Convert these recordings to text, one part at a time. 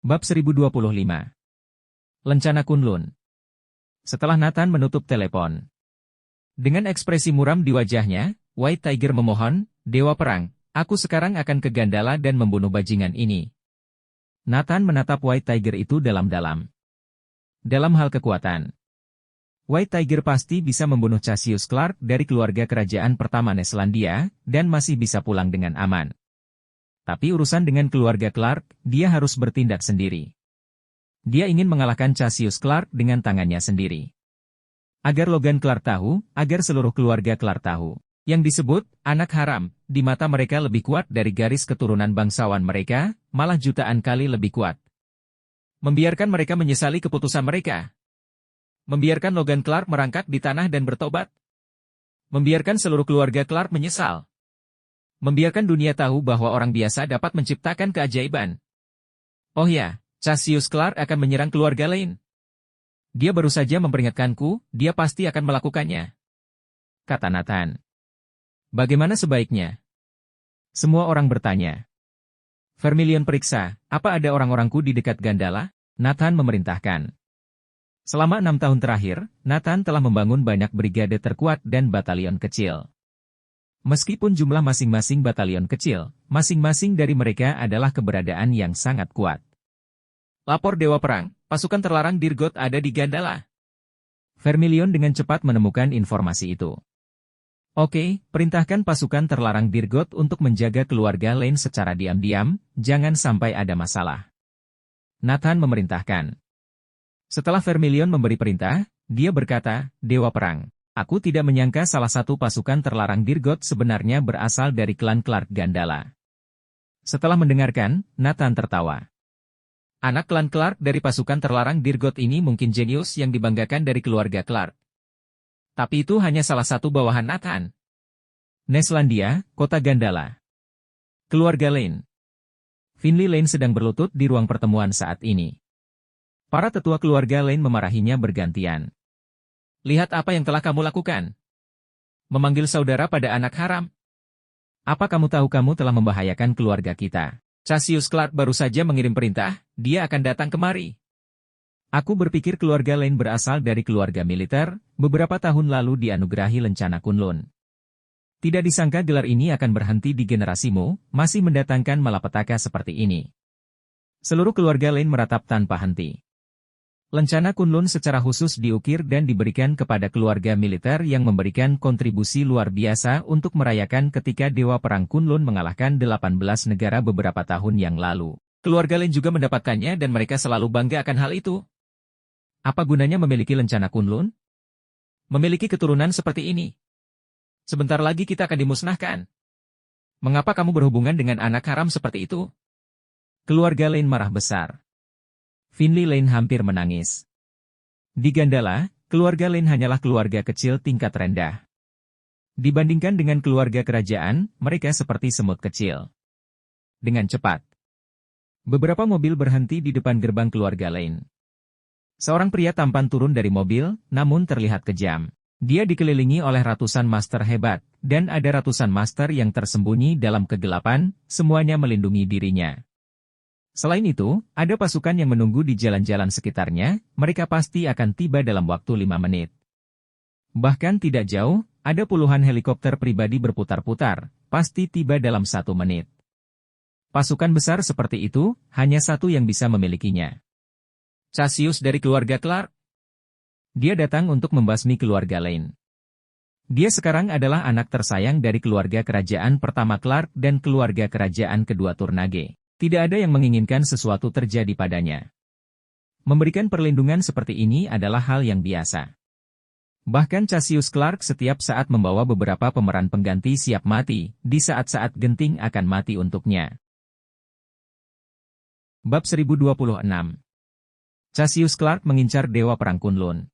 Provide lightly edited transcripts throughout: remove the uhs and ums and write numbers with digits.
Bab 1025. Lencana Kunlun. Setelah Nathan menutup telepon, dengan ekspresi muram di wajahnya, White Tiger memohon, Dewa Perang, aku sekarang akan ke Gandala dan membunuh bajingan ini. Nathan menatap White Tiger itu dalam-dalam. Dalam hal kekuatan, White Tiger pasti bisa membunuh Cassius Clark dari keluarga kerajaan pertama Neselandia, dan masih bisa pulang dengan aman. Tapi urusan dengan keluarga Clark, dia harus bertindak sendiri. Dia ingin mengalahkan Cassius Clark dengan tangannya sendiri. Agar Logan Clark tahu, agar seluruh keluarga Clark tahu. Yang disebut, anak haram, di mata mereka lebih kuat dari garis keturunan bangsawan mereka, malah jutaan kali lebih kuat. Membiarkan mereka menyesali keputusan mereka. Membiarkan Logan Clark merangkak di tanah dan bertobat. Membiarkan seluruh keluarga Clark menyesal. Membiarkan dunia tahu bahwa orang biasa dapat menciptakan keajaiban. Oh ya, Cassius Clark akan menyerang keluarga lain. Dia baru saja memperingatkanku, dia pasti akan melakukannya. Kata Nathan. Bagaimana sebaiknya? Semua orang bertanya. Vermilion periksa, apa ada orang-orangku di dekat Gandala? Nathan memerintahkan. Selama 6 tahun terakhir, Nathan telah membangun banyak brigade terkuat dan batalion kecil. Meskipun jumlah masing-masing batalion kecil, masing-masing dari mereka adalah keberadaan yang sangat kuat. Lapor Dewa Perang, pasukan terlarang Dirgot ada di Gandala. Vermilion dengan cepat menemukan informasi itu. Oke, perintahkan pasukan terlarang Dirgot untuk menjaga keluarga lain secara diam-diam, jangan sampai ada masalah. Nathan memerintahkan. Setelah Vermilion memberi perintah, dia berkata, Dewa Perang. Aku tidak menyangka salah satu pasukan terlarang Dirgot sebenarnya berasal dari klan Clark Gandala. Setelah mendengarkan, Nathan tertawa. Anak klan Clark dari pasukan terlarang Dirgot ini mungkin jenius yang dibanggakan dari keluarga Clark. Tapi itu hanya salah satu bawahan Nathan. Neselandia, kota Gandala. Keluarga Lane. Finley Lane sedang berlutut di ruang pertemuan saat ini. Para tetua keluarga Lane memarahinya bergantian. Lihat apa yang telah kamu lakukan. Memanggil saudara pada anak haram. Apa kamu tahu kamu telah membahayakan keluarga kita? Cassius Clark baru saja mengirim perintah, dia akan datang kemari. Aku berpikir keluarga lain berasal dari keluarga militer, beberapa tahun lalu dianugerahi lencana Kunlun. Tidak disangka gelar ini akan berhenti di generasimu, masih mendatangkan malapetaka seperti ini. Seluruh keluarga lain meratap tanpa henti. Lencana Kunlun secara khusus diukir dan diberikan kepada keluarga militer yang memberikan kontribusi luar biasa untuk merayakan ketika Dewa Perang Kunlun mengalahkan 18 negara beberapa tahun yang lalu. Keluarga lain juga mendapatkannya dan mereka selalu bangga akan hal itu. Apa gunanya memiliki lencana Kunlun? Memiliki keturunan seperti ini. Sebentar lagi kita akan dimusnahkan. Mengapa kamu berhubungan dengan anak haram seperti itu? Keluarga lain marah besar. Finley Lane hampir menangis. Di Gandala, keluarga Lane hanyalah keluarga kecil tingkat rendah. Dibandingkan dengan keluarga kerajaan, mereka seperti semut kecil. Dengan cepat, beberapa mobil berhenti di depan gerbang keluarga Lane. Seorang pria tampan turun dari mobil, namun terlihat kejam. Dia dikelilingi oleh ratusan master hebat, dan ada ratusan master yang tersembunyi dalam kegelapan, semuanya melindungi dirinya. Selain itu, ada pasukan yang menunggu di jalan-jalan sekitarnya, mereka pasti akan tiba dalam waktu 5 menit. Bahkan tidak jauh, ada puluhan helikopter pribadi berputar-putar, pasti tiba dalam 1 menit. Pasukan besar seperti itu, hanya satu yang bisa memilikinya. Cassius dari keluarga Clark. Dia datang untuk membasmi keluarga lain. Dia sekarang adalah anak tersayang dari keluarga kerajaan pertama Clark dan keluarga kerajaan kedua Turnage. Tidak ada yang menginginkan sesuatu terjadi padanya. Memberikan perlindungan seperti ini adalah hal yang biasa. Bahkan Cassius Clark setiap saat membawa beberapa pemeran pengganti siap mati, di saat-saat genting akan mati untuknya. Bab 1026. Cassius Clark mengincar Dewa Perang Kunlun.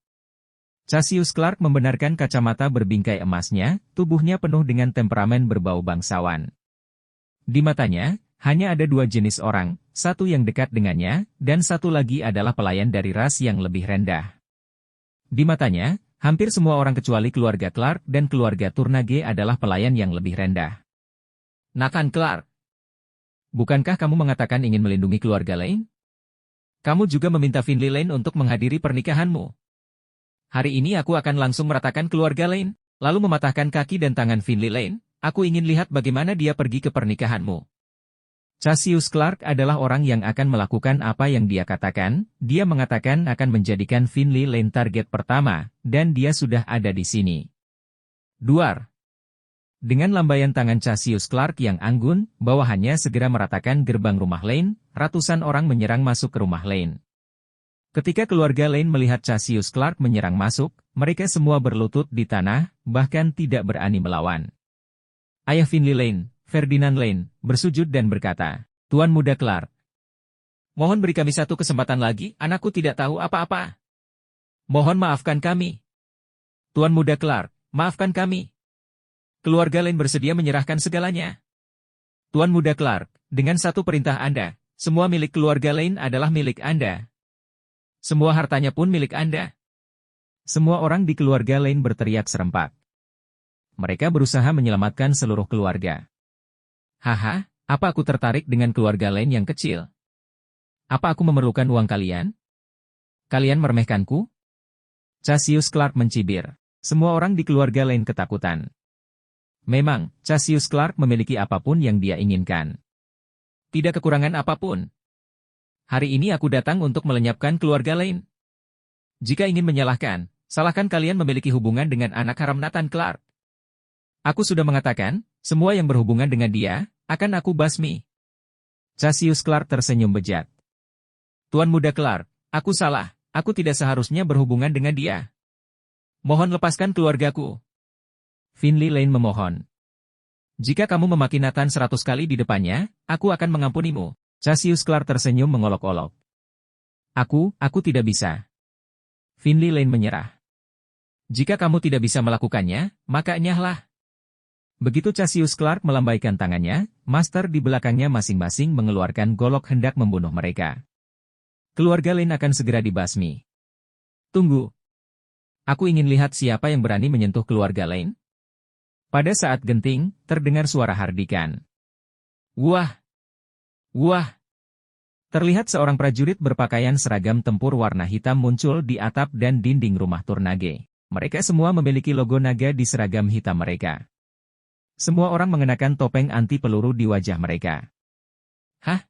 Cassius Clark membenarkan kacamata berbingkai emasnya, tubuhnya penuh dengan temperamen berbau bangsawan. Di matanya, hanya ada 2 jenis orang, satu yang dekat dengannya, dan satu lagi adalah pelayan dari ras yang lebih rendah. Di matanya, hampir semua orang kecuali keluarga Clark dan keluarga Turnage adalah pelayan yang lebih rendah. Nathan Clark. Bukankah kamu mengatakan ingin melindungi keluarga lain? Kamu juga meminta Finley Lane untuk menghadiri pernikahanmu. Hari ini aku akan langsung meratakan keluarga Lane, lalu mematahkan kaki dan tangan Finley Lane. Aku ingin lihat bagaimana dia pergi ke pernikahanmu. Cassius Clark adalah orang yang akan melakukan apa yang dia katakan. Dia mengatakan akan menjadikan Finley Lane target pertama, dan dia sudah ada di sini. Duar. Dengan lambaian tangan Cassius Clark yang anggun, bawahannya segera meratakan gerbang rumah Lane. Ratusan orang menyerang masuk ke rumah Lane. Ketika keluarga Lane melihat Cassius Clark menyerang masuk, mereka semua berlutut di tanah, bahkan tidak berani melawan. Ayah Finley Lane, Ferdinand Lane, bersujud dan berkata, "Tuan Muda Clark, mohon beri kami satu kesempatan lagi, anakku tidak tahu apa-apa. Mohon maafkan kami. Tuan Muda Clark, maafkan kami." Keluarga Lane bersedia menyerahkan segalanya. Tuan Muda Clark, dengan satu perintah Anda, semua milik keluarga Lane adalah milik Anda. Semua hartanya pun milik Anda. Semua orang di keluarga Lane berteriak serempak. Mereka berusaha menyelamatkan seluruh keluarga. Haha, apa aku tertarik dengan keluarga Lane yang kecil? Apa aku memerlukan uang kalian? Kalian meremehkanku? Cassius Clark mencibir. Semua orang di keluarga Lane ketakutan. Memang, Cassius Clark memiliki apapun yang dia inginkan. Tidak kekurangan apapun. Hari ini aku datang untuk melenyapkan keluarga Lane. Jika ingin menyalahkan, salahkan kalian memiliki hubungan dengan anak haram Nathan Clark. Aku sudah mengatakan, semua yang berhubungan dengan dia, akan aku basmi. Cassius Clark tersenyum bejat. Tuan Muda Clark, aku salah, aku tidak seharusnya berhubungan dengan dia. Mohon lepaskan keluargaku. Finley Lane memohon. Jika kamu memaki Nathan 100 kali di depannya, aku akan mengampunimu. Cassius Clark tersenyum mengolok-olok. Aku tidak bisa. Finley Lane menyerah. Jika kamu tidak bisa melakukannya, maka nyahlah. Begitu Cassius Clark melambaikan tangannya, master di belakangnya masing-masing mengeluarkan golok hendak membunuh mereka. Keluarga Lane akan segera dibasmi. Tunggu. Aku ingin lihat siapa yang berani menyentuh keluarga Lane. Pada saat genting, terdengar suara hardikan. Wah! Wah! Terlihat seorang prajurit berpakaian seragam tempur warna hitam muncul di atap dan dinding rumah Turnage. Mereka semua memiliki logo naga di seragam hitam mereka. Semua orang mengenakan topeng anti peluru di wajah mereka. Hah?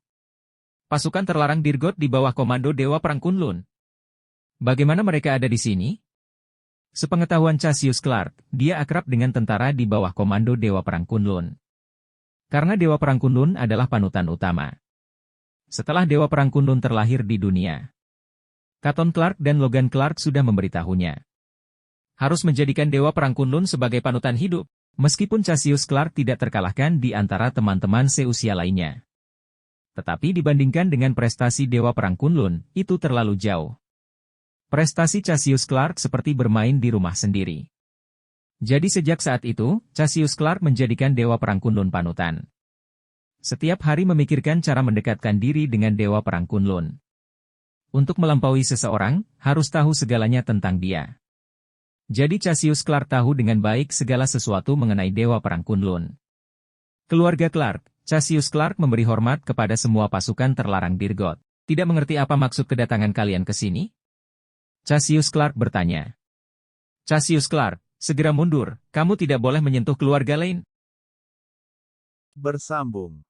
Pasukan terlarang Dirgot di bawah komando Dewa Perang Kunlun. Bagaimana mereka ada di sini? Sepengetahuan Cassius Clark, dia akrab dengan tentara di bawah komando Dewa Perang Kunlun. Karena Dewa Perang Kunlun adalah panutan utama. Setelah Dewa Perang Kunlun terlahir di dunia, Katon Clark dan Logan Clark sudah memberitahunya. Harus menjadikan Dewa Perang Kunlun sebagai panutan hidup, meskipun Cassius Clark tidak terkalahkan di antara teman-teman seusia lainnya. Tetapi dibandingkan dengan prestasi Dewa Perang Kunlun, itu terlalu jauh. Prestasi Cassius Clark seperti bermain di rumah sendiri. Jadi sejak saat itu, Cassius Clark menjadikan Dewa Perang Kunlun panutan. Setiap hari memikirkan cara mendekatkan diri dengan Dewa Perang Kunlun. Untuk melampaui seseorang, harus tahu segalanya tentang dia. Jadi Cassius Clark tahu dengan baik segala sesuatu mengenai Dewa Perang Kunlun. Keluarga Clark, Cassius Clark memberi hormat kepada semua pasukan terlarang Dirgot. Tidak mengerti apa maksud kedatangan kalian ke sini? Cassius Clark bertanya. Cassius Clark, segera mundur, kamu tidak boleh menyentuh keluarga Lane. Bersambung.